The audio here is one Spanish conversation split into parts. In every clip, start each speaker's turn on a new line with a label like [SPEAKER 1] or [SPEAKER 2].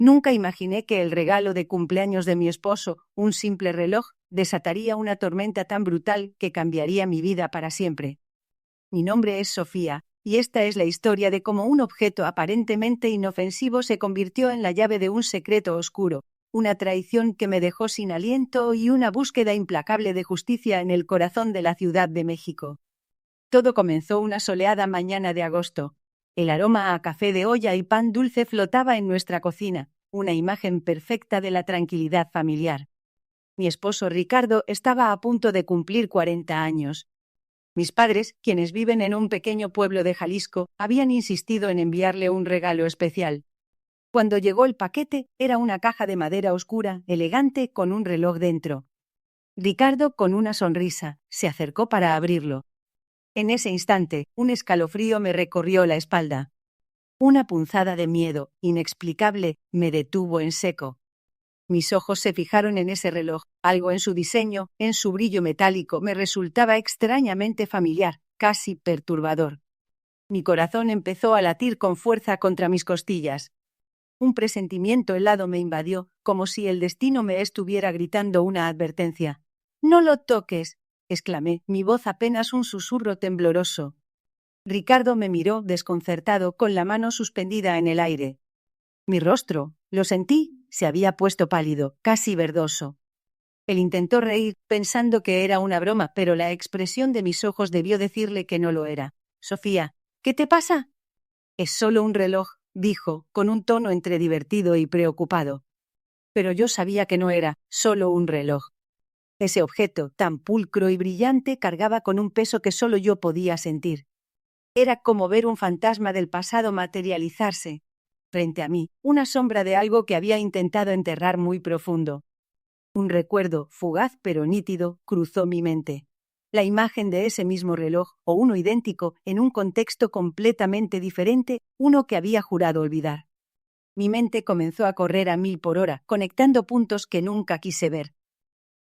[SPEAKER 1] Nunca imaginé que el regalo de cumpleaños de mi esposo, un simple reloj, desataría una tormenta tan brutal que cambiaría mi vida para siempre. Mi nombre es Sofía, y esta es la historia de cómo un objeto aparentemente inofensivo se convirtió en la llave de un secreto oscuro, una traición que me dejó sin aliento y una búsqueda implacable de justicia en el corazón de la Ciudad de México. Todo comenzó una soleada mañana de agosto. El aroma a café de olla y pan dulce flotaba en nuestra cocina, una imagen perfecta de la tranquilidad familiar. Mi esposo Ricardo estaba a punto de cumplir 40 años. Mis padres, quienes viven en un pequeño pueblo de Jalisco, habían insistido en enviarle un regalo especial. Cuando llegó el paquete, era una caja de madera oscura, elegante, con un reloj dentro. Ricardo, con una sonrisa, se acercó para abrirlo. En ese instante, un escalofrío me recorrió la espalda. Una punzada de miedo, inexplicable, me detuvo en seco. Mis ojos se fijaron en ese reloj. Algo en su diseño, en su brillo metálico, me resultaba extrañamente familiar, casi perturbador. Mi corazón empezó a latir con fuerza contra mis costillas. Un presentimiento helado me invadió, como si el destino me estuviera gritando una advertencia. «¡No lo toques!», exclamé, mi voz apenas un susurro tembloroso. Ricardo me miró desconcertado, con la mano suspendida en el aire. Mi rostro, lo sentí, se había puesto pálido, casi verdoso. Él intentó reír, pensando que era una broma, pero la expresión de mis ojos debió decirle que no lo era. «Sofía, ¿qué te pasa?» «Es solo un reloj», dijo, con un tono entre divertido y preocupado. Pero yo sabía que no era solo un reloj. Ese objeto, tan pulcro y brillante, cargaba con un peso que solo yo podía sentir. Era como ver un fantasma del pasado materializarse frente a mí, una sombra de algo que había intentado enterrar muy profundo. Un recuerdo, fugaz pero nítido, cruzó mi mente. La imagen de ese mismo reloj, o uno idéntico, en un contexto completamente diferente, uno que había jurado olvidar. Mi mente comenzó a correr a 1000 por hora, conectando puntos que nunca quise ver.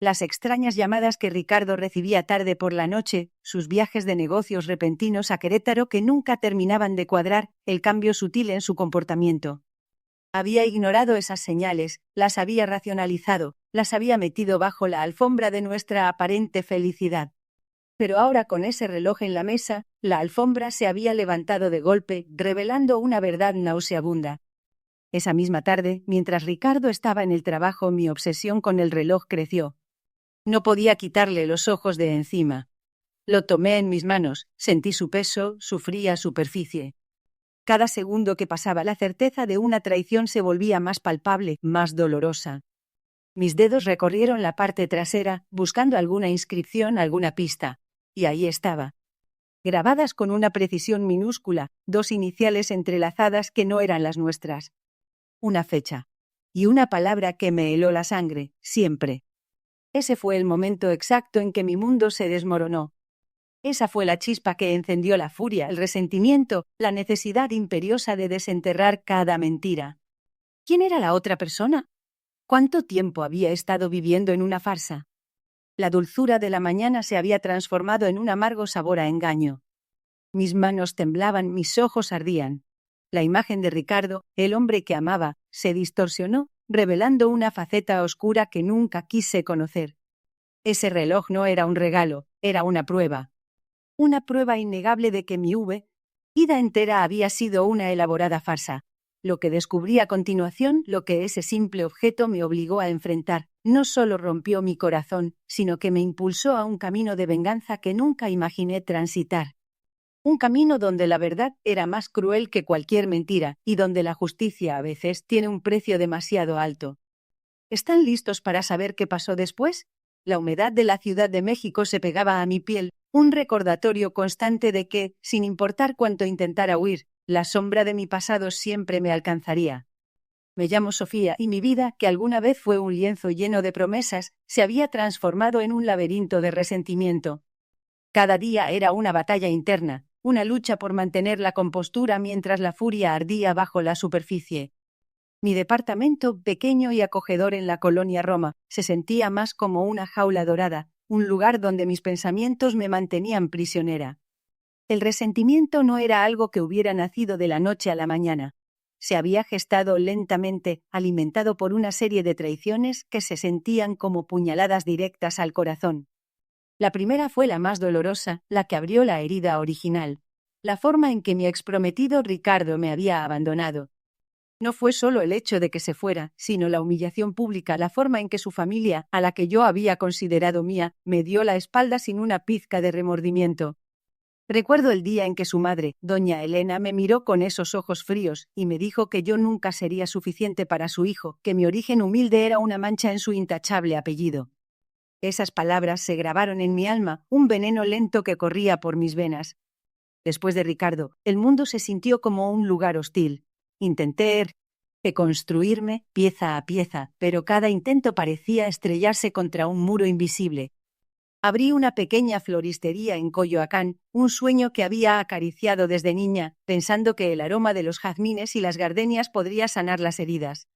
[SPEAKER 1] Las extrañas llamadas que Ricardo recibía tarde por la noche, sus viajes de negocios repentinos a Querétaro que nunca terminaban de cuadrar, el cambio sutil en su comportamiento. Había ignorado esas señales, las había racionalizado, las había metido bajo la alfombra de nuestra aparente felicidad. Pero ahora, con ese reloj en la mesa, la alfombra se había levantado de golpe, revelando una verdad nauseabunda. Esa misma tarde, mientras Ricardo estaba en el trabajo, mi obsesión con el reloj creció. No podía quitarle los ojos de encima. Lo tomé en mis manos, sentí su peso, su fría superficie. Cada segundo que pasaba, la certeza de una traición se volvía más palpable, más dolorosa. Mis dedos recorrieron la parte trasera, buscando alguna inscripción, alguna pista. Y ahí estaba. Grabadas con una precisión minúscula, 2 iniciales entrelazadas que no eran las nuestras. Una fecha. Y una palabra que me heló la sangre, siempre. Ese fue el momento exacto en que mi mundo se desmoronó. Esa fue la chispa que encendió la furia, el resentimiento, la necesidad imperiosa de desenterrar cada mentira. ¿Quién era la otra persona? ¿Cuánto tiempo había estado viviendo en una farsa? La dulzura de la mañana se había transformado en un amargo sabor a engaño. Mis manos temblaban, mis ojos ardían. La imagen de Ricardo, el hombre que amaba, se distorsionó, revelando una faceta oscura que nunca quise conocer. Ese reloj no era un regalo, era una prueba. Una prueba innegable de que mi vida entera había sido una elaborada farsa. Lo que descubrí a continuación, lo que ese simple objeto me obligó a enfrentar, no solo rompió mi corazón, sino que me impulsó a un camino de venganza que nunca imaginé transitar. Un camino donde la verdad era más cruel que cualquier mentira y donde la justicia a veces tiene un precio demasiado alto. ¿Están listos para saber qué pasó después? La humedad de la Ciudad de México se pegaba a mi piel, un recordatorio constante de que, sin importar cuánto intentara huir, la sombra de mi pasado siempre me alcanzaría. Me llamo Sofía y mi vida, que alguna vez fue un lienzo lleno de promesas, se había transformado en un laberinto de resentimiento. Cada día era una batalla interna, una lucha por mantener la compostura mientras la furia ardía bajo la superficie. Mi departamento, pequeño y acogedor en la colonia Roma, se sentía más como una jaula dorada, un lugar donde mis pensamientos me mantenían prisionera. El resentimiento no era algo que hubiera nacido de la noche a la mañana. se había gestado lentamente, alimentado por una serie de traiciones que se sentían como puñaladas directas al corazón. La primera fue la más dolorosa, la que abrió la herida original, la forma en que mi exprometido Ricardo me había abandonado. No fue solo el hecho de que se fuera, sino la humillación pública, la forma en que su familia, a la que yo había considerado mía, me dio la espalda sin una pizca de remordimiento. Recuerdo el día en que su madre, doña Elena, me miró con esos ojos fríos y me dijo que yo nunca sería suficiente para su hijo, que mi origen humilde era una mancha en su intachable apellido. Esas palabras se grabaron en mi alma, un veneno lento que corría por mis venas. Después de Ricardo, el mundo se sintió como un lugar hostil. Intenté reconstruirme pieza a pieza, pero cada intento parecía estrellarse contra un muro invisible. Abrí una pequeña floristería en Coyoacán, un sueño que había acariciado desde niña, pensando que el aroma de los jazmines y las gardenias podría sanar las heridas.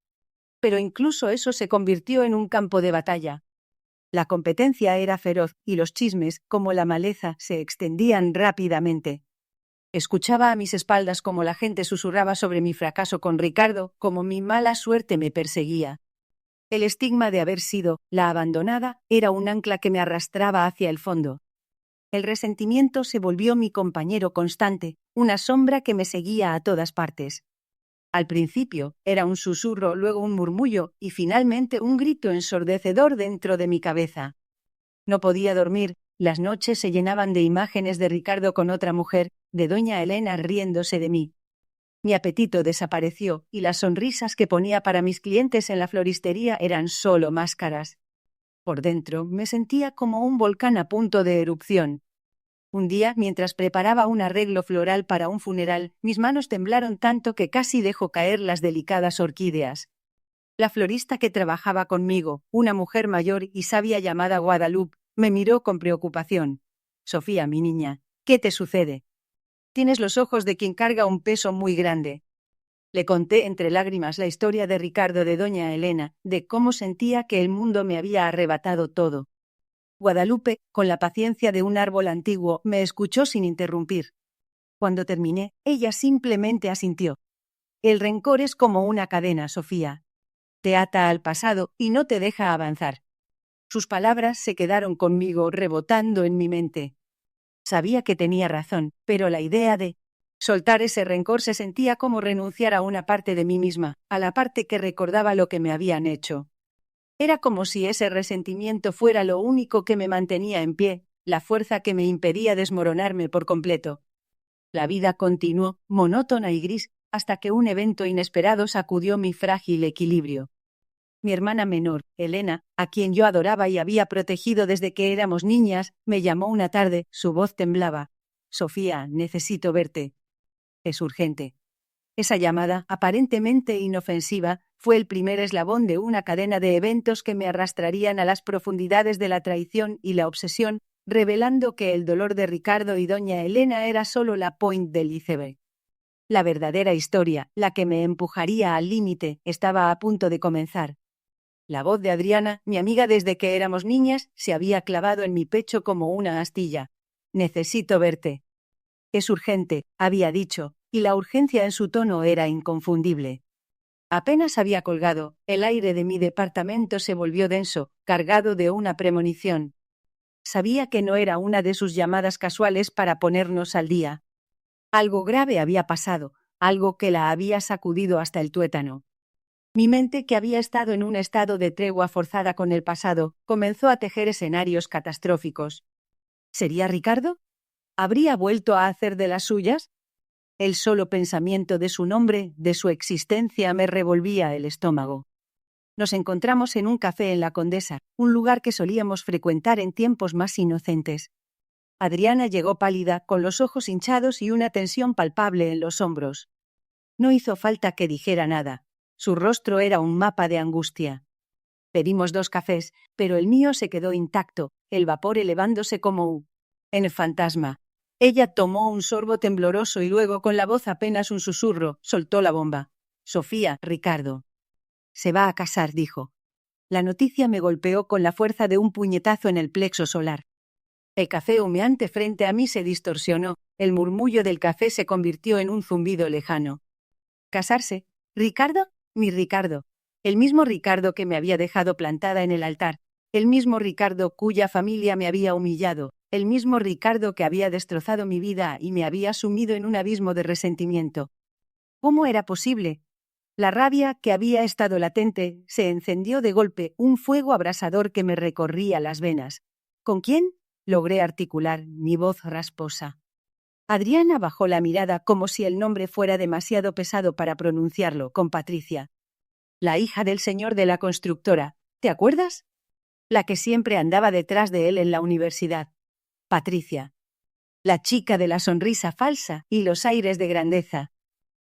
[SPEAKER 1] Pero incluso eso se convirtió en un campo de batalla. La competencia era feroz y los chismes, como la maleza, se extendían rápidamente. Escuchaba a mis espaldas como la gente susurraba sobre mi fracaso con Ricardo, como mi mala suerte me perseguía. El estigma de haber sido la abandonada era un ancla que me arrastraba hacia el fondo. El resentimiento se volvió mi compañero constante, una sombra que me seguía a todas partes. Al principio era un susurro, luego un murmullo y finalmente un grito ensordecedor dentro de mi cabeza. No podía dormir, las noches se llenaban de imágenes de Ricardo con otra mujer, de doña Elena riéndose de mí. Mi apetito desapareció y las sonrisas que ponía para mis clientes en la floristería eran solo máscaras. Por dentro me sentía como un volcán a punto de erupción. Un día, mientras preparaba un arreglo floral para un funeral, mis manos temblaron tanto que casi dejó caer las delicadas orquídeas. La florista que trabajaba conmigo, una mujer mayor y sabia llamada Guadalupe, me miró con preocupación. «Sofía, mi niña, ¿qué te sucede? Tienes los ojos de quien carga un peso muy grande». Le conté entre lágrimas la historia de Ricardo, de doña Elena, de cómo sentía que el mundo me había arrebatado todo. Guadalupe, con la paciencia de un árbol antiguo, me escuchó sin interrumpir. Cuando terminé, ella simplemente asintió. «El rencor es como una cadena, Sofía. Te ata al pasado y no te deja avanzar». Sus palabras se quedaron conmigo rebotando en mi mente. Sabía que tenía razón, pero la idea de soltar ese rencor se sentía como renunciar a una parte de mí misma, a la parte que recordaba lo que me habían hecho. Era como si ese resentimiento fuera lo único que me mantenía en pie, la fuerza que me impedía desmoronarme por completo. La vida continuó, monótona y gris, hasta que un evento inesperado sacudió mi frágil equilibrio. Mi hermana menor, Elena, a quien yo adoraba y había protegido desde que éramos niñas, me llamó una tarde, su voz temblaba. «Sofía, necesito verte. Es urgente». Esa llamada, aparentemente inofensiva, fue el primer eslabón de una cadena de eventos que me arrastrarían a las profundidades de la traición y la obsesión, revelando que el dolor de Ricardo y doña Elena era solo la point del iceberg. La verdadera historia, la que me empujaría al límite, estaba a punto de comenzar. La voz de Adriana, mi amiga desde que éramos niñas, se había clavado en mi pecho como una astilla. «Necesito verte». «Es urgente», había dicho, y la urgencia en su tono era inconfundible. Apenas había colgado, el aire de mi departamento se volvió denso, cargado de una premonición. Sabía que no era una de sus llamadas casuales para ponernos al día. Algo grave había pasado, algo que la había sacudido hasta el tuétano. Mi mente, que había estado en un estado de tregua forzada con el pasado, comenzó a tejer escenarios catastróficos. ¿Sería Ricardo? ¿Habría vuelto a hacer de las suyas? El solo pensamiento de su nombre, de su existencia, me revolvía el estómago. Nos encontramos en un café en La Condesa, un lugar que solíamos frecuentar en tiempos más inocentes. Adriana llegó pálida, con los ojos hinchados y una tensión palpable en los hombros. No hizo falta que dijera nada. Su rostro era un mapa de angustia. Pedimos 2 cafés, pero el mío se quedó intacto, el vapor elevándose como en fantasma. Ella tomó un sorbo tembloroso y luego, con la voz apenas un susurro, soltó la bomba. «Sofía, Ricardo. Se va a casar», dijo. La noticia me golpeó con la fuerza de un puñetazo en el plexo solar. El café humeante frente a mí se distorsionó, el murmullo del café se convirtió en un zumbido lejano. «¿Casarse?», ¿Ricardo? Mi Ricardo. El mismo Ricardo que me había dejado plantada en el altar. El mismo Ricardo cuya familia me había humillado. El mismo Ricardo que había destrozado mi vida y me había sumido en un abismo de resentimiento. ¿Cómo era posible? La rabia, que había estado latente, se encendió de golpe, un fuego abrasador que me recorría las venas. ¿Con quién? Logré articular mi voz rasposa. Adriana bajó la mirada como si el nombre fuera demasiado pesado para pronunciarlo, con Patricia. La hija del señor de la constructora, ¿te acuerdas? La que siempre andaba detrás de él en la universidad. Patricia. La chica de la sonrisa falsa y los aires de grandeza.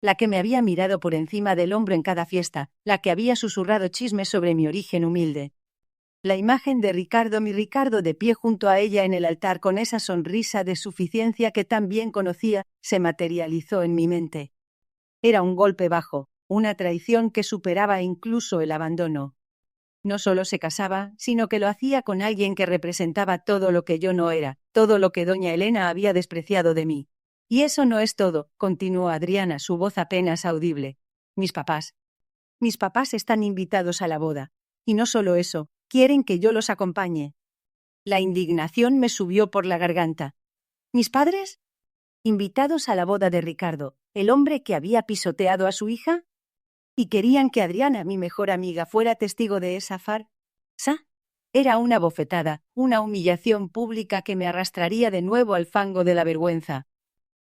[SPEAKER 1] La que me había mirado por encima del hombro en cada fiesta, la que había susurrado chismes sobre mi origen humilde. La imagen de Ricardo, mi Ricardo, de pie junto a ella en el altar con esa sonrisa de suficiencia que tan bien conocía, se materializó en mi mente. Era un golpe bajo, una traición que superaba incluso el abandono. No solo se casaba, sino que lo hacía con alguien que representaba todo lo que yo no era, todo lo que doña Elena había despreciado de mí. Y eso no es todo, continuó Adriana, su voz apenas audible. Mis papás están invitados a la boda. Y no solo eso, quieren que yo los acompañe. La indignación me subió por la garganta. ¿Mis padres? ¿Invitados a la boda de Ricardo, el hombre que había pisoteado a su hija? ¿Y querían que Adriana, mi mejor amiga, fuera testigo de esa farsa? Era una bofetada, una humillación pública que me arrastraría de nuevo al fango de la vergüenza.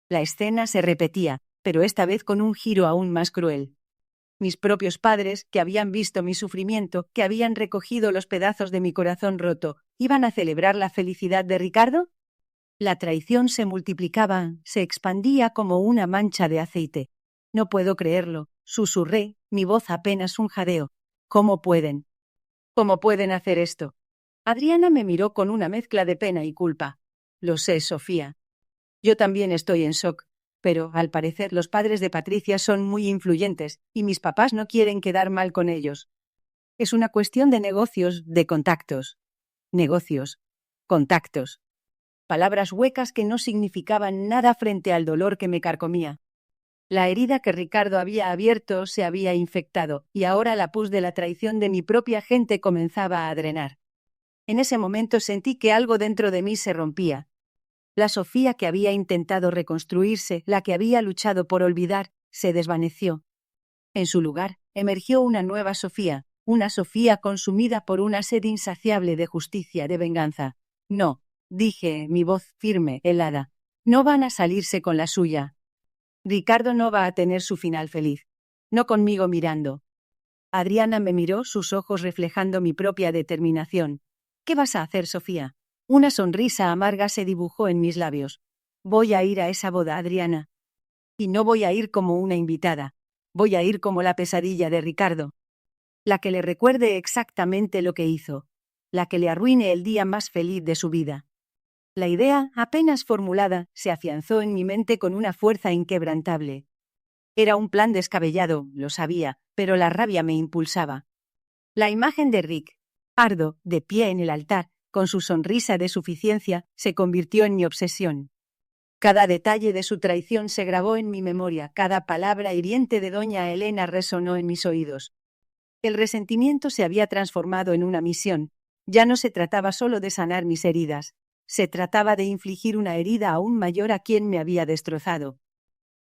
[SPEAKER 1] La escena se repetía, pero esta vez con un giro aún más cruel. Mis propios padres, que habían visto mi sufrimiento, que habían recogido los pedazos de mi corazón roto, ¿iban a celebrar la felicidad de Ricardo? La traición se multiplicaba, se expandía como una mancha de aceite. No puedo creerlo, susurré, mi voz apenas un jadeo. ¿Cómo pueden? ¿Cómo pueden hacer esto? Adriana me miró con una mezcla de pena y culpa. Lo sé, Sofía. Yo también estoy en shock, pero, al parecer, los padres de Patricia son muy influyentes, y mis papás no quieren quedar mal con ellos. Es una cuestión de negocios, de contactos. Negocios. Contactos. Palabras huecas que no significaban nada frente al dolor que me carcomía. La herida que Ricardo había abierto se había infectado, y ahora la pus de la traición de mi propia gente comenzaba a drenar. En ese momento sentí que algo dentro de mí se rompía. La Sofía que había intentado reconstruirse, la que había luchado por olvidar, se desvaneció. En su lugar, emergió una nueva Sofía, una Sofía consumida por una sed insaciable de justicia, de venganza. No, dije, mi voz firme, helada. No van a salirse con la suya. Ricardo no va a tener su final feliz. No conmigo mirando. Adriana me miró, sus ojos reflejando mi propia determinación. ¿Qué vas a hacer, Sofía? Una sonrisa amarga se dibujó en mis labios. Voy a ir a esa boda, Adriana. Y no voy a ir como una invitada. Voy a ir como la pesadilla de Ricardo. La que le recuerde exactamente lo que hizo. La que le arruine el día más feliz de su vida. La idea, apenas formulada, se afianzó en mi mente con una fuerza inquebrantable. Era un plan descabellado, lo sabía, pero la rabia me impulsaba. La imagen de Ricardo, de pie en el altar, con su sonrisa de suficiencia, se convirtió en mi obsesión. Cada detalle de su traición se grabó en mi memoria, cada palabra hiriente de doña Elena resonó en mis oídos. El resentimiento se había transformado en una misión. Ya no se trataba solo de sanar mis heridas. Se trataba de infligir una herida aún mayor a quien me había destrozado.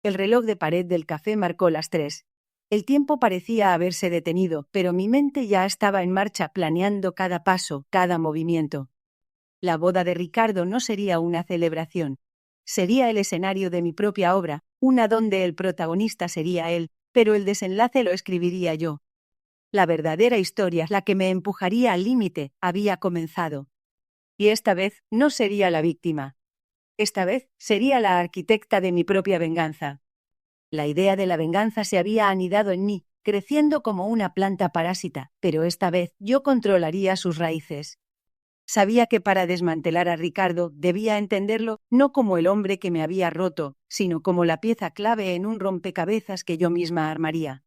[SPEAKER 1] El reloj de pared del café marcó las 3. El tiempo parecía haberse detenido, pero mi mente ya estaba en marcha planeando cada paso, cada movimiento. La boda de Ricardo no sería una celebración. Sería el escenario de mi propia obra, una donde el protagonista sería él, pero el desenlace lo escribiría yo. La verdadera historia, la que me empujaría al límite, había comenzado. Y esta vez no sería la víctima. Esta vez sería la arquitecta de mi propia venganza. La idea de la venganza se había anidado en mí, creciendo como una planta parásita, pero esta vez yo controlaría sus raíces. Sabía que para desmantelar a Ricardo debía entenderlo no como el hombre que me había roto, sino como la pieza clave en un rompecabezas que yo misma armaría.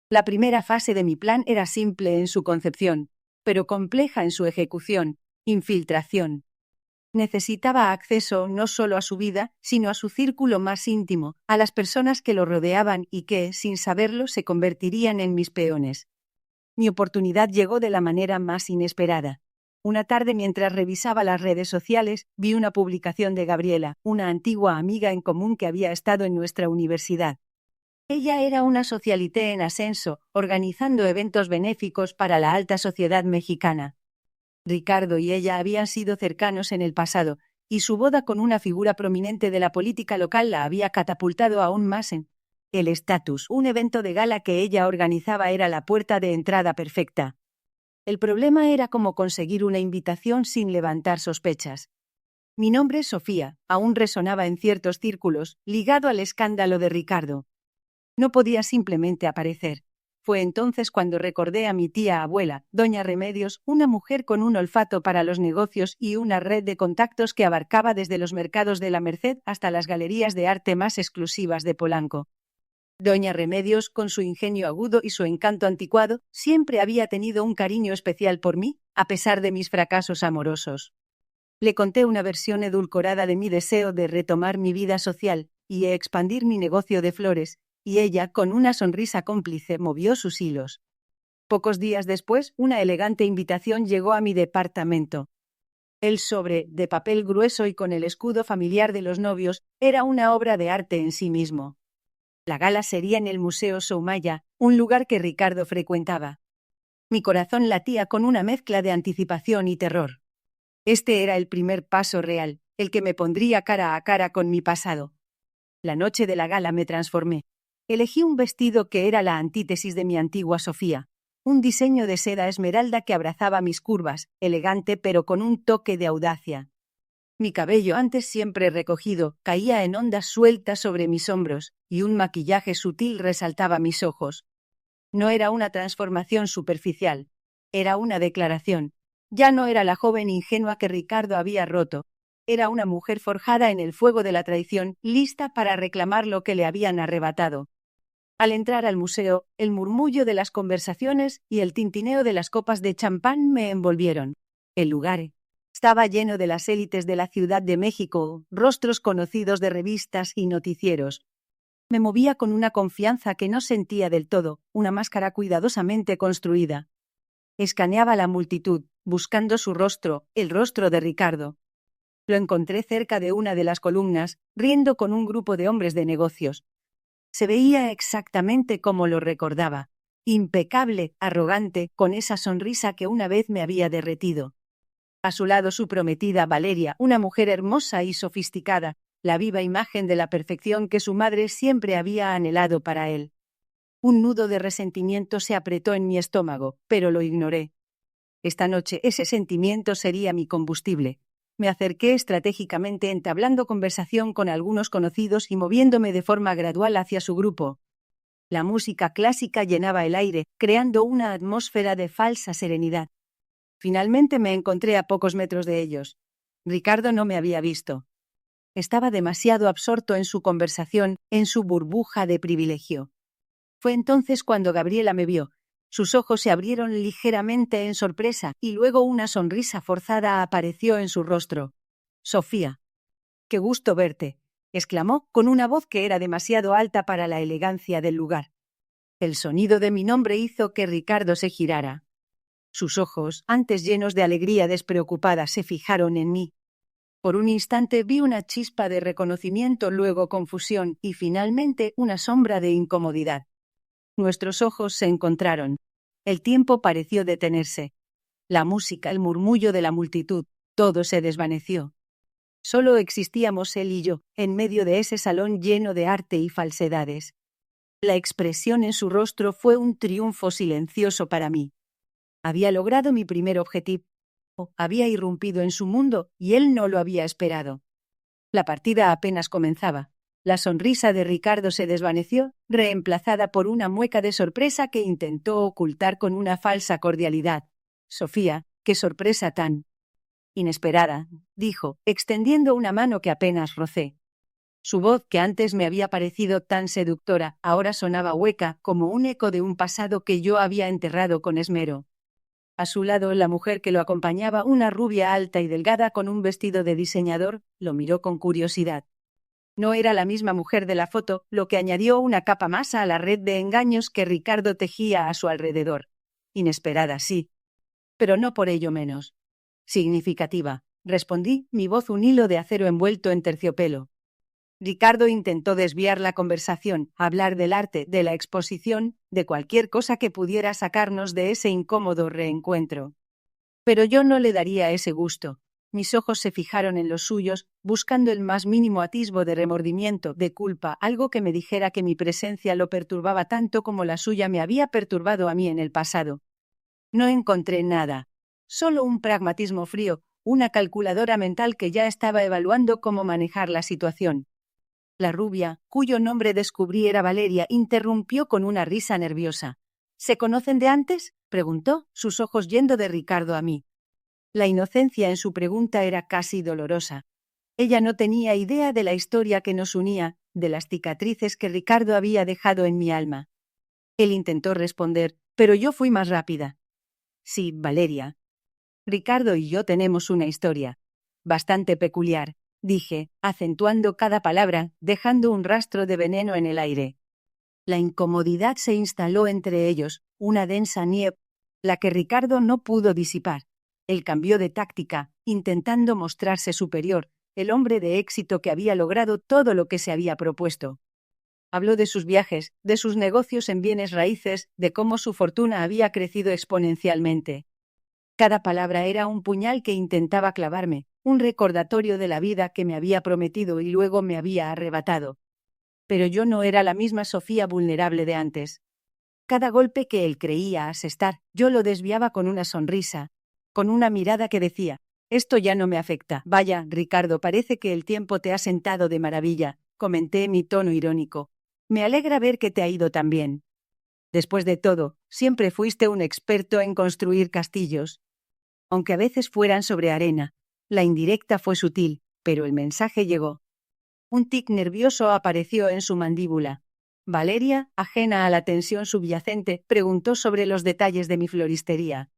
[SPEAKER 1] La primera fase de mi plan era simple en su concepción, pero compleja en su ejecución: infiltración. Necesitaba acceso no solo a su vida, sino a su círculo más íntimo, a las personas que lo rodeaban y que, sin saberlo, se convertirían en mis peones. Mi oportunidad llegó de la manera más inesperada. Una tarde, mientras revisaba las redes sociales, vi una publicación de Gabriela, una antigua amiga en común que había estado en nuestra universidad. Ella era una socialité en ascenso, organizando eventos benéficos para la alta sociedad mexicana. Ricardo y ella habían sido cercanos en el pasado, y su boda con una figura prominente de la política local la había catapultado aún más en el estatus. Un evento de gala que ella organizaba era la puerta de entrada perfecta. El problema era cómo conseguir una invitación sin levantar sospechas. Mi nombre, Sofía, aún resonaba en ciertos círculos, ligado al escándalo de Ricardo. No podía simplemente aparecer. Fue entonces cuando recordé a mi tía abuela, doña Remedios, una mujer con un olfato para los negocios y una red de contactos que abarcaba desde los mercados de la Merced hasta las galerías de arte más exclusivas de Polanco. Doña Remedios, con su ingenio agudo y su encanto anticuado, siempre había tenido un cariño especial por mí, a pesar de mis fracasos amorosos. Le conté una versión edulcorada de mi deseo de retomar mi vida social y expandir mi negocio de flores, y ella, con una sonrisa cómplice, movió sus hilos. Pocos días después, una elegante invitación llegó a mi departamento. El sobre, de papel grueso y con el escudo familiar de los novios, era una obra de arte en sí mismo. La gala sería en el Museo Soumaya, un lugar que Ricardo frecuentaba. Mi corazón latía con una mezcla de anticipación y terror. Este era el primer paso real, el que me pondría cara a cara con mi pasado. La noche de la gala me transformé. Elegí un vestido que era la antítesis de mi antigua Sofía, un diseño de seda esmeralda que abrazaba mis curvas, elegante pero con un toque de audacia. Mi cabello, antes siempre recogido, caía en ondas sueltas sobre mis hombros, y un maquillaje sutil resaltaba mis ojos. No era una transformación superficial, era una declaración. Ya no era la joven ingenua que Ricardo había roto. Era una mujer forjada en el fuego de la traición, lista para reclamar lo que le habían arrebatado. Al entrar al museo, el murmullo de las conversaciones y el tintineo de las copas de champán me envolvieron. El lugar estaba lleno de las élites de la Ciudad de México, rostros conocidos de revistas y noticieros. Me movía con una confianza que no sentía del todo, una máscara cuidadosamente construida. Escaneaba la multitud, buscando su rostro, el rostro de Ricardo. Lo encontré cerca de una de las columnas, riendo con un grupo de hombres de negocios. Se veía exactamente como lo recordaba. Impecable, arrogante, con esa sonrisa que una vez me había derretido. A su lado su prometida Valeria, una mujer hermosa y sofisticada, la viva imagen de la perfección que su madre siempre había anhelado para él. Un nudo de resentimiento se apretó en mi estómago, pero lo ignoré. Esta noche ese sentimiento sería mi combustible. Me acerqué estratégicamente entablando conversación con algunos conocidos y moviéndome de forma gradual hacia su grupo. La música clásica llenaba el aire, creando una atmósfera de falsa serenidad. Finalmente me encontré a pocos metros de ellos. Ricardo no me había visto. Estaba demasiado absorto en su conversación, en su burbuja de privilegio. Fue entonces cuando Gabriela me vio. Sus ojos se abrieron ligeramente en sorpresa y luego una sonrisa forzada apareció en su rostro. «Sofía, qué gusto verte», exclamó con una voz que era demasiado alta para la elegancia del lugar. El sonido de mi nombre hizo que Ricardo se girara. Sus ojos, antes llenos de alegría despreocupada, se fijaron en mí. Por un instante vi una chispa de reconocimiento, luego confusión y finalmente una sombra de incomodidad. Nuestros ojos se encontraron. El tiempo pareció detenerse. La música, el murmullo de la multitud, todo se desvaneció. Solo existíamos él y yo, en medio de ese salón lleno de arte y falsedades. La expresión en su rostro fue un triunfo silencioso para mí. Había logrado mi primer objetivo. Había irrumpido en su mundo y él no lo había esperado. La partida apenas comenzaba. La sonrisa de Ricardo se desvaneció, reemplazada por una mueca de sorpresa que intentó ocultar con una falsa cordialidad. «Sofía, qué sorpresa tan inesperada», dijo, extendiendo una mano que apenas rocé. Su voz, que antes me había parecido tan seductora, ahora sonaba hueca, como un eco de un pasado que yo había enterrado con esmero. A su lado, la mujer que lo acompañaba, una rubia alta y delgada con un vestido de diseñador, lo miró con curiosidad. No era la misma mujer de la foto, lo que añadió una capa más a la red de engaños que Ricardo tejía a su alrededor. Inesperada, sí, pero no por ello menos significativa, respondí, mi voz un hilo de acero envuelto en terciopelo. Ricardo intentó desviar la conversación, hablar del arte, de la exposición, de cualquier cosa que pudiera sacarnos de ese incómodo reencuentro. Pero yo no le daría ese gusto. Mis ojos se fijaron en los suyos, buscando el más mínimo atisbo de remordimiento, de culpa, algo que me dijera que mi presencia lo perturbaba tanto como la suya me había perturbado a mí en el pasado. No encontré nada. Solo un pragmatismo frío, una calculadora mental que ya estaba evaluando cómo manejar la situación. La rubia, cuyo nombre descubrí era Valeria, interrumpió con una risa nerviosa. ¿Se conocen de antes?, preguntó, sus ojos yendo de Ricardo a mí. La inocencia en su pregunta era casi dolorosa. Ella no tenía idea de la historia que nos unía, de las cicatrices que Ricardo había dejado en mi alma. Él intentó responder, pero yo fui más rápida. Sí, Valeria. Ricardo y yo tenemos una historia bastante peculiar, dije, acentuando cada palabra, dejando un rastro de veneno en el aire. La incomodidad se instaló entre ellos, una densa niebla, la que Ricardo no pudo disipar. Él cambió de táctica, intentando mostrarse superior, el hombre de éxito que había logrado todo lo que se había propuesto. Habló de sus viajes, de sus negocios en bienes raíces, de cómo su fortuna había crecido exponencialmente. Cada palabra era un puñal que intentaba clavarme, un recordatorio de la vida que me había prometido y luego me había arrebatado. Pero yo no era la misma Sofía vulnerable de antes. Cada golpe que él creía asestar, yo lo desviaba con una sonrisa, con una mirada que decía, esto ya no me afecta. Vaya, Ricardo, parece que el tiempo te ha sentado de maravilla, comenté en mi tono irónico. Me alegra ver que te ha ido tan bien. Después de todo, siempre fuiste un experto en construir castillos. Aunque a veces fueran sobre arena. La indirecta fue sutil, pero el mensaje llegó. Un tic nervioso apareció en su mandíbula. Valeria, ajena a la tensión subyacente, preguntó sobre los detalles de mi floristería.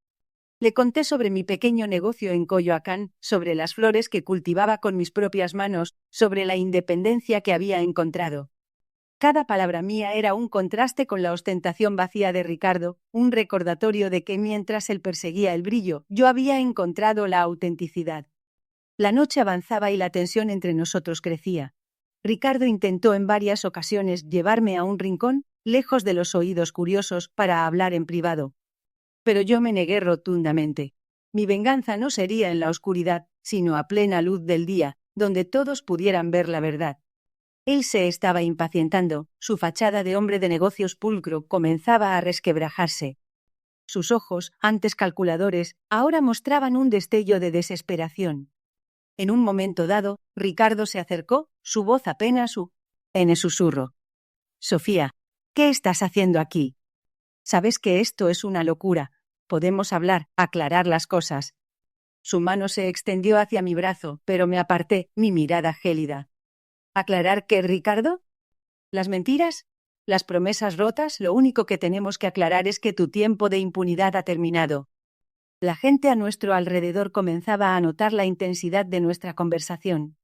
[SPEAKER 1] Le conté sobre mi pequeño negocio en Coyoacán, sobre las flores que cultivaba con mis propias manos, sobre la independencia que había encontrado. Cada palabra mía era un contraste con la ostentación vacía de Ricardo, un recordatorio de que mientras él perseguía el brillo, yo había encontrado la autenticidad. La noche avanzaba y la tensión entre nosotros crecía. Ricardo intentó en varias ocasiones llevarme a un rincón, lejos de los oídos curiosos, para hablar en privado. Pero yo me negué rotundamente. Mi venganza no sería en la oscuridad, sino a plena luz del día, donde todos pudieran ver la verdad. Él se estaba impacientando, su fachada de hombre de negocios pulcro comenzaba a resquebrajarse. Sus ojos, antes calculadores, ahora mostraban un destello de desesperación. En un momento dado, Ricardo se acercó, su voz apenas en el susurro. Sofía, ¿qué estás haciendo aquí? Sabes que esto es una locura. Podemos hablar, aclarar las cosas. Su mano se extendió hacia mi brazo, pero me aparté, mi mirada gélida. ¿Aclarar qué, Ricardo? ¿Las mentiras? ¿Las promesas rotas? Lo único que tenemos que aclarar es que tu tiempo de impunidad ha terminado. La gente a nuestro alrededor comenzaba a notar la intensidad de nuestra conversación.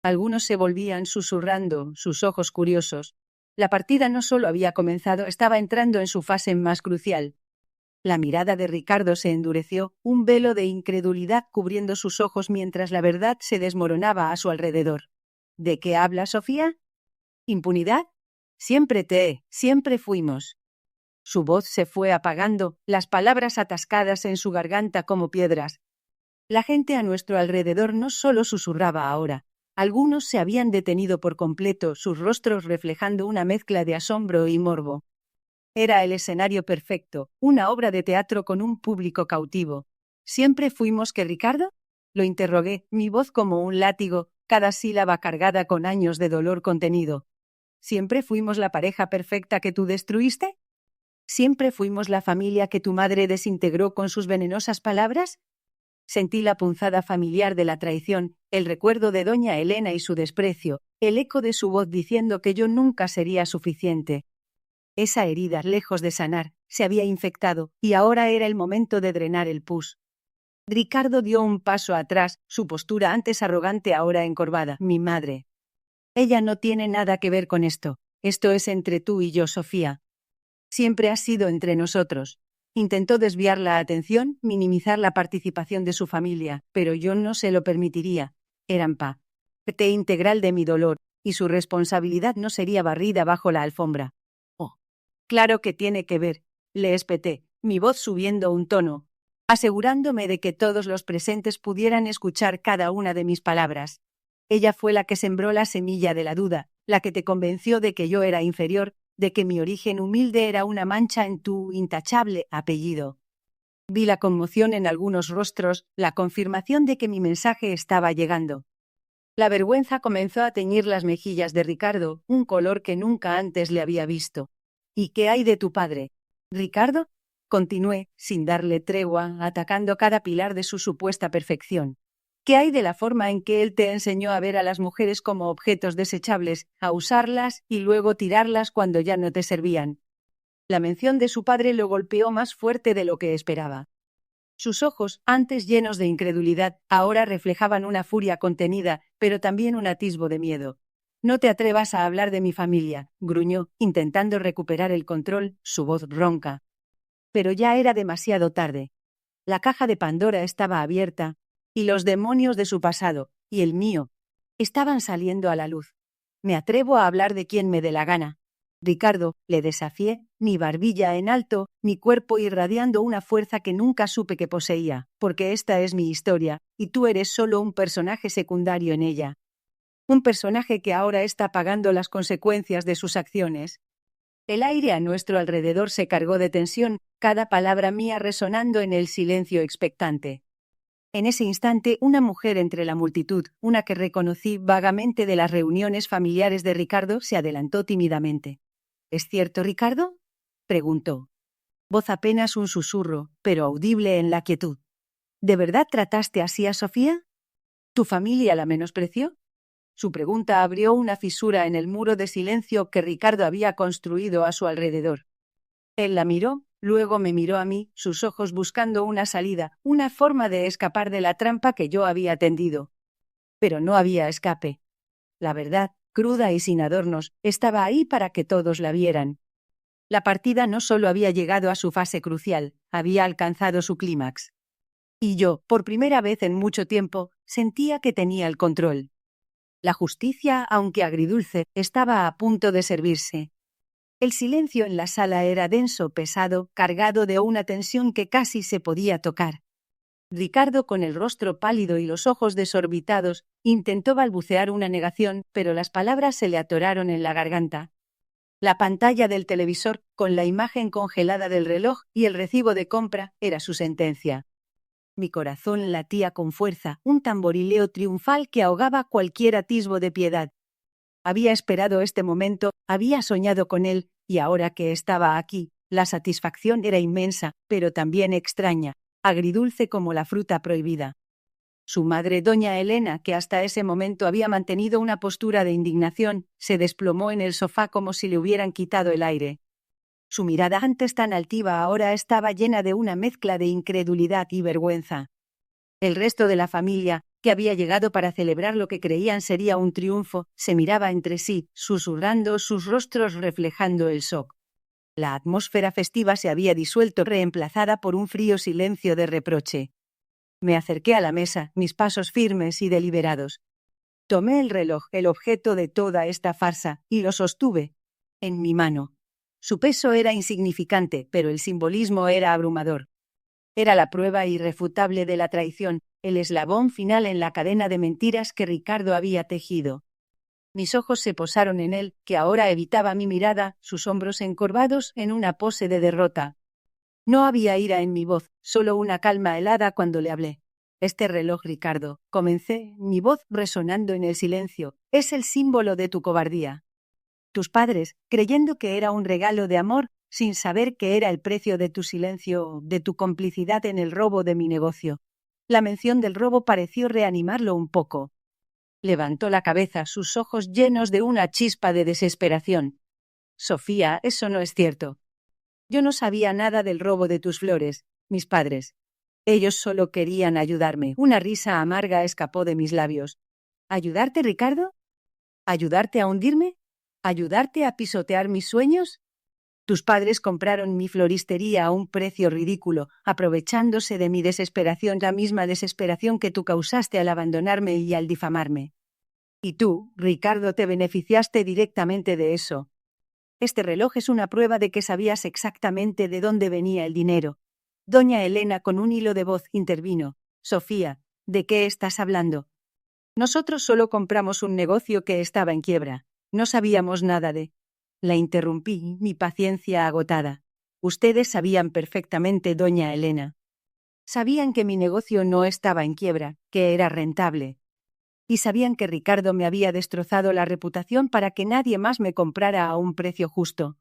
[SPEAKER 1] Algunos se volvían susurrando, sus ojos curiosos. La partida no solo había comenzado, estaba entrando en su fase más crucial. La mirada de Ricardo se endureció, un velo de incredulidad cubriendo sus ojos mientras la verdad se desmoronaba a su alrededor. ¿De qué habla Sofía? ¿Impunidad? Siempre fuimos. Su voz se fue apagando, las palabras atascadas en su garganta como piedras. La gente a nuestro alrededor no solo susurraba ahora. Algunos se habían detenido por completo, sus rostros reflejando una mezcla de asombro y morbo. Era el escenario perfecto, una obra de teatro con un público cautivo. ¿Siempre fuimos qué, Ricardo? Lo interrogué, mi voz como un látigo, cada sílaba cargada con años de dolor contenido. ¿Siempre fuimos la pareja perfecta que tú destruiste? ¿Siempre fuimos la familia que tu madre desintegró con sus venenosas palabras? Sentí la punzada familiar de la traición, el recuerdo de doña Elena y su desprecio, el eco de su voz diciendo que yo nunca sería suficiente. Esa herida, lejos de sanar, se había infectado, y ahora era el momento de drenar el pus. Ricardo dio un paso atrás, su postura antes arrogante ahora encorvada. Mi madre. Ella no tiene nada que ver con esto. Esto es entre tú y yo, Sofía. Siempre ha sido entre nosotros. Intentó desviar la atención, minimizar la participación de su familia, pero yo no se lo permitiría. Eran parte integral de mi dolor, y su responsabilidad no sería barrida bajo la alfombra. Oh, claro que tiene que ver, le espeté, mi voz subiendo un tono, asegurándome de que todos los presentes pudieran escuchar cada una de mis palabras. Ella fue la que sembró la semilla de la duda, la que te convenció de que yo era inferior, de que mi origen humilde era una mancha en tu intachable apellido. Vi la conmoción en algunos rostros, la confirmación de que mi mensaje estaba llegando. La vergüenza comenzó a teñir las mejillas de Ricardo, un color que nunca antes le había visto. ¿Y qué hay de tu padre? ¿Ricardo? Continué, sin darle tregua, atacando cada pilar de su supuesta perfección. ¿Qué hay de la forma en que él te enseñó a ver a las mujeres como objetos desechables, a usarlas y luego tirarlas cuando ya no te servían? La mención de su padre lo golpeó más fuerte de lo que esperaba. Sus ojos, antes llenos de incredulidad, ahora reflejaban una furia contenida, pero también un atisbo de miedo. No te atrevas a hablar de mi familia, gruñó, intentando recuperar el control, su voz ronca. Pero ya era demasiado tarde. La caja de Pandora estaba abierta, y los demonios de su pasado, y el mío, estaban saliendo a la luz. Me atrevo a hablar de quien me dé la gana. Ricardo, le desafié, ni barbilla en alto, ni cuerpo irradiando una fuerza que nunca supe que poseía, porque esta es mi historia, y tú eres solo un personaje secundario en ella. Un personaje que ahora está pagando las consecuencias de sus acciones. El aire a nuestro alrededor se cargó de tensión, cada palabra mía resonando en el silencio expectante. En ese instante, una mujer entre la multitud, una que reconocí vagamente de las reuniones familiares de Ricardo, se adelantó tímidamente. ¿Es cierto, Ricardo? Preguntó. Voz apenas un susurro, pero audible en la quietud. ¿De verdad trataste así a Sofía? ¿Tu familia la menospreció? Su pregunta abrió una fisura en el muro de silencio que Ricardo había construido a su alrededor. Él la miró, luego me miró a mí, sus ojos buscando una salida, una forma de escapar de la trampa que yo había tendido. Pero no había escape. La verdad, cruda y sin adornos, estaba ahí para que todos la vieran. La partida no solo había llegado a su fase crucial, había alcanzado su clímax. Y yo, por primera vez en mucho tiempo, sentía que tenía el control. La justicia, aunque agridulce, estaba a punto de servirse. El silencio en la sala era denso, pesado, cargado de una tensión que casi se podía tocar. Ricardo, con el rostro pálido y los ojos desorbitados, intentó balbucear una negación, pero las palabras se le atoraron en la garganta. La pantalla del televisor, con la imagen congelada del reloj y el recibo de compra, era su sentencia. Mi corazón latía con fuerza, un tamborileo triunfal que ahogaba cualquier atisbo de piedad. Había esperado este momento, había soñado con él, y ahora que estaba aquí, la satisfacción era inmensa, pero también extraña, agridulce como la fruta prohibida. Su madre, doña Elena, que hasta ese momento había mantenido una postura de indignación, se desplomó en el sofá como si le hubieran quitado el aire. Su mirada antes tan altiva ahora estaba llena de una mezcla de incredulidad y vergüenza. El resto de la familia, que había llegado para celebrar lo que creían sería un triunfo, se miraba entre sí, susurrando, sus rostros reflejando el shock. La atmósfera festiva se había disuelto, reemplazada por un frío silencio de reproche. Me acerqué a la mesa, mis pasos firmes y deliberados. Tomé el reloj, el objeto de toda esta farsa, y lo sostuve en mi mano. Su peso era insignificante, pero el simbolismo era abrumador. Era la prueba irrefutable de la traición, el eslabón final en la cadena de mentiras que Ricardo había tejido. Mis ojos se posaron en él, que ahora evitaba mi mirada, sus hombros encorvados en una pose de derrota. No había ira en mi voz, solo una calma helada cuando le hablé. Este reloj, Ricardo, comencé, mi voz resonando en el silencio, es el símbolo de tu cobardía. Tus padres, creyendo que era un regalo de amor, sin saber que era el precio de tu silencio, de tu complicidad en el robo de mi negocio. La mención del robo pareció reanimarlo un poco. Levantó la cabeza, sus ojos llenos de una chispa de desesperación. Sofía, eso no es cierto. Yo no sabía nada del robo de tus flores, mis padres. Ellos solo querían ayudarme. Una risa amarga escapó de mis labios. ¿Ayudarte, Ricardo? ¿Ayudarte a hundirme? ¿Ayudarte a pisotear mis sueños? Tus padres compraron mi floristería a un precio ridículo, aprovechándose de mi desesperación, la misma desesperación que tú causaste al abandonarme y al difamarme. Y tú, Ricardo, te beneficiaste directamente de eso. Este reloj es una prueba de que sabías exactamente de dónde venía el dinero. Doña Elena, con un hilo de voz, intervino. Sofía, ¿de qué estás hablando? Nosotros solo compramos un negocio que estaba en quiebra. No sabíamos nada de... La interrumpí, mi paciencia agotada. Ustedes sabían perfectamente, doña Elena. Sabían que mi negocio no estaba en quiebra, que era rentable. Y sabían que Ricardo me había destrozado la reputación para que nadie más me comprara a un precio justo.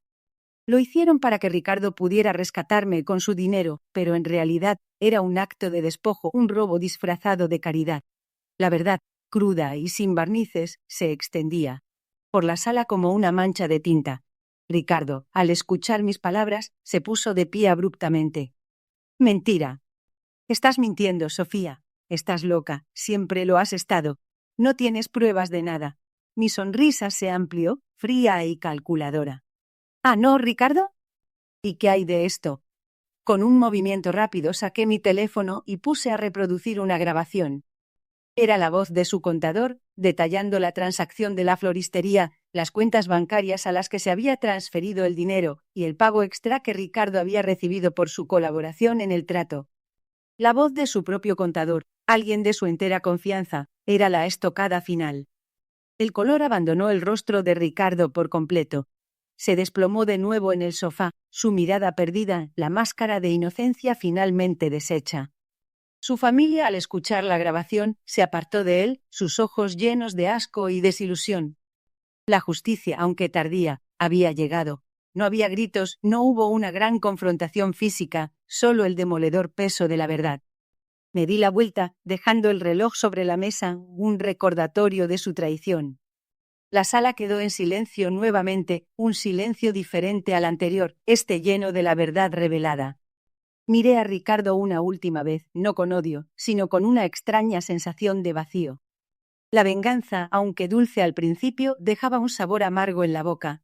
[SPEAKER 1] Lo hicieron para que Ricardo pudiera rescatarme con su dinero, pero en realidad era un acto de despojo, un robo disfrazado de caridad. La verdad, cruda y sin barnices, se extendía por la sala como una mancha de tinta. Ricardo, al escuchar mis palabras, se puso de pie abruptamente. Mentira. Estás mintiendo, Sofía. Estás loca. Siempre lo has estado. No tienes pruebas de nada. Mi sonrisa se amplió, fría y calculadora. ¿Ah, no, Ricardo? ¿Y qué hay de esto? Con un movimiento rápido saqué mi teléfono y puse a reproducir una grabación. Era la voz de su contador, detallando la transacción de la floristería, las cuentas bancarias a las que se había transferido el dinero y el pago extra que Ricardo había recibido por su colaboración en el trato. La voz de su propio contador, alguien de su entera confianza, era la estocada final. El color abandonó el rostro de Ricardo por completo. Se desplomó de nuevo en el sofá, su mirada perdida, la máscara de inocencia finalmente deshecha. Su familia, al escuchar la grabación, se apartó de él, sus ojos llenos de asco y desilusión. La justicia, aunque tardía, había llegado. No había gritos, no hubo una gran confrontación física, solo el demoledor peso de la verdad. Me di la vuelta, dejando el reloj sobre la mesa, un recordatorio de su traición. La sala quedó en silencio nuevamente, un silencio diferente al anterior, este lleno de la verdad revelada. Miré a Ricardo una última vez, no con odio, sino con una extraña sensación de vacío. La venganza, aunque dulce al principio, dejaba un sabor amargo en la boca.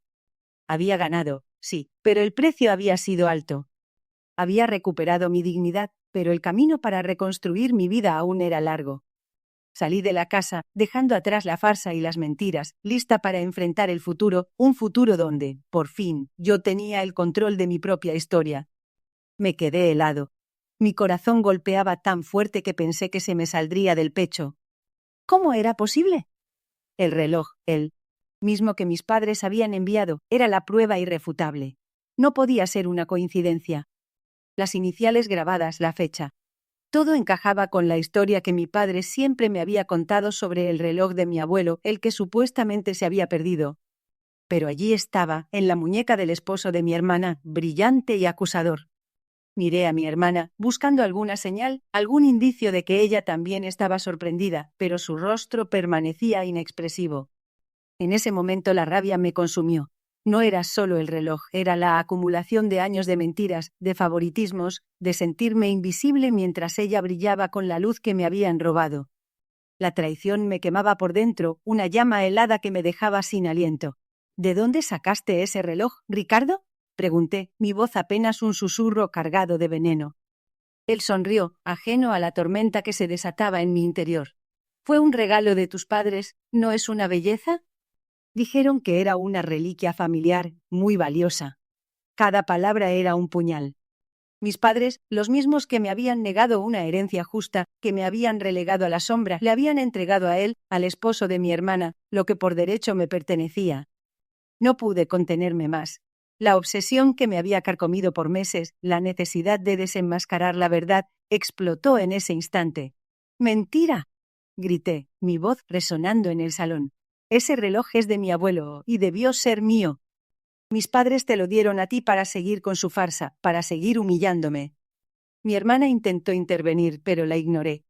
[SPEAKER 1] Había ganado, sí, pero el precio había sido alto. Había recuperado mi dignidad, pero el camino para reconstruir mi vida aún era largo. Salí de la casa, dejando atrás la farsa y las mentiras, lista para enfrentar el futuro, un futuro donde, por fin, yo tenía el control de mi propia historia. Me quedé helado. Mi corazón golpeaba tan fuerte que pensé que se me saldría del pecho. ¿Cómo era posible? El reloj, el mismo que mis padres habían enviado, era la prueba irrefutable. No podía ser una coincidencia. Las iniciales grabadas, la fecha. Todo encajaba con la historia que mi padre siempre me había contado sobre el reloj de mi abuelo, el que supuestamente se había perdido. Pero allí estaba, en la muñeca del esposo de mi hermana, brillante y acusador. Miré a mi hermana, buscando alguna señal, algún indicio de que ella también estaba sorprendida, pero su rostro permanecía inexpresivo. En ese momento la rabia me consumió. No era solo el reloj, era la acumulación de años de mentiras, de favoritismos, de sentirme invisible mientras ella brillaba con la luz que me habían robado. La traición me quemaba por dentro, una llama helada que me dejaba sin aliento. ¿De dónde sacaste ese reloj, Ricardo?, pregunté, mi voz apenas un susurro cargado de veneno. Él sonrió, ajeno a la tormenta que se desataba en mi interior. ¿Fue un regalo de tus padres? ¿No es una belleza? Dijeron que era una reliquia familiar, muy valiosa. Cada palabra era un puñal. Mis padres, los mismos que me habían negado una herencia justa, que me habían relegado a la sombra, le habían entregado a él, al esposo de mi hermana, lo que por derecho me pertenecía. No pude contenerme más. La obsesión que me había carcomido por meses, la necesidad de desenmascarar la verdad, explotó en ese instante. ¡Mentira!, grité, mi voz resonando en el salón. Ese reloj es de mi abuelo, y debió ser mío. Mis padres te lo dieron a ti para seguir con su farsa, para seguir humillándome. Mi hermana intentó intervenir, pero la ignoré.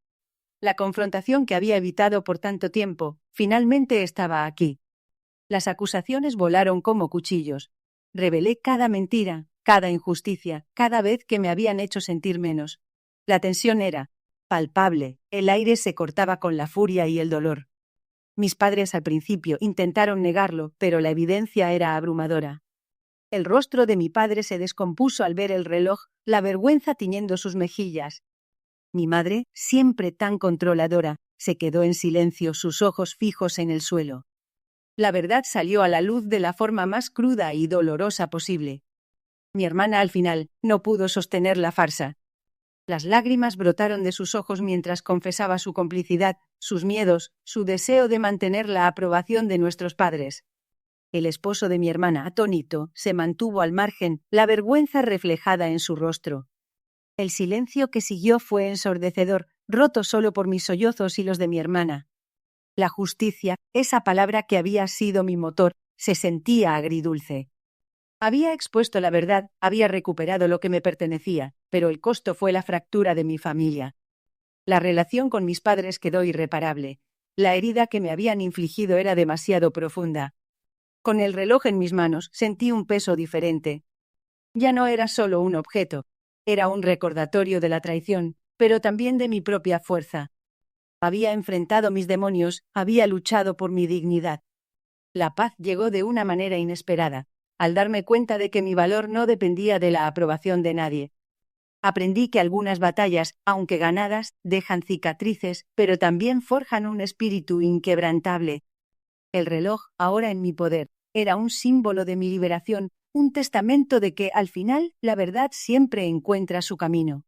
[SPEAKER 1] La confrontación que había evitado por tanto tiempo, finalmente estaba aquí. Las acusaciones volaron como cuchillos. Revelé cada mentira, cada injusticia, cada vez que me habían hecho sentir menos. La tensión era palpable, el aire se cortaba con la furia y el dolor. Mis padres al principio intentaron negarlo, pero la evidencia era abrumadora. El rostro de mi padre se descompuso al ver el reloj, la vergüenza tiñendo sus mejillas. Mi madre, siempre tan controladora, se quedó en silencio, sus ojos fijos en el suelo. La verdad salió a la luz de la forma más cruda y dolorosa posible. Mi hermana al final no pudo sostener la farsa. Las lágrimas brotaron de sus ojos mientras confesaba su complicidad, sus miedos, su deseo de mantener la aprobación de nuestros padres. El esposo de mi hermana, atónito, se mantuvo al margen, la vergüenza reflejada en su rostro. El silencio que siguió fue ensordecedor, roto solo por mis sollozos y los de mi hermana. La justicia, esa palabra que había sido mi motor, se sentía agridulce. Había expuesto la verdad, había recuperado lo que me pertenecía, pero el costo fue la fractura de mi familia. La relación con mis padres quedó irreparable. La herida que me habían infligido era demasiado profunda. Con el reloj en mis manos, sentí un peso diferente. Ya no era solo un objeto, era un recordatorio de la traición, pero también de mi propia fuerza. Había enfrentado mis demonios, había luchado por mi dignidad. La paz llegó de una manera inesperada, al darme cuenta de que mi valor no dependía de la aprobación de nadie. Aprendí que algunas batallas, aunque ganadas, dejan cicatrices, pero también forjan un espíritu inquebrantable. El reloj, ahora en mi poder, era un símbolo de mi liberación, un testamento de que, al final, la verdad siempre encuentra su camino.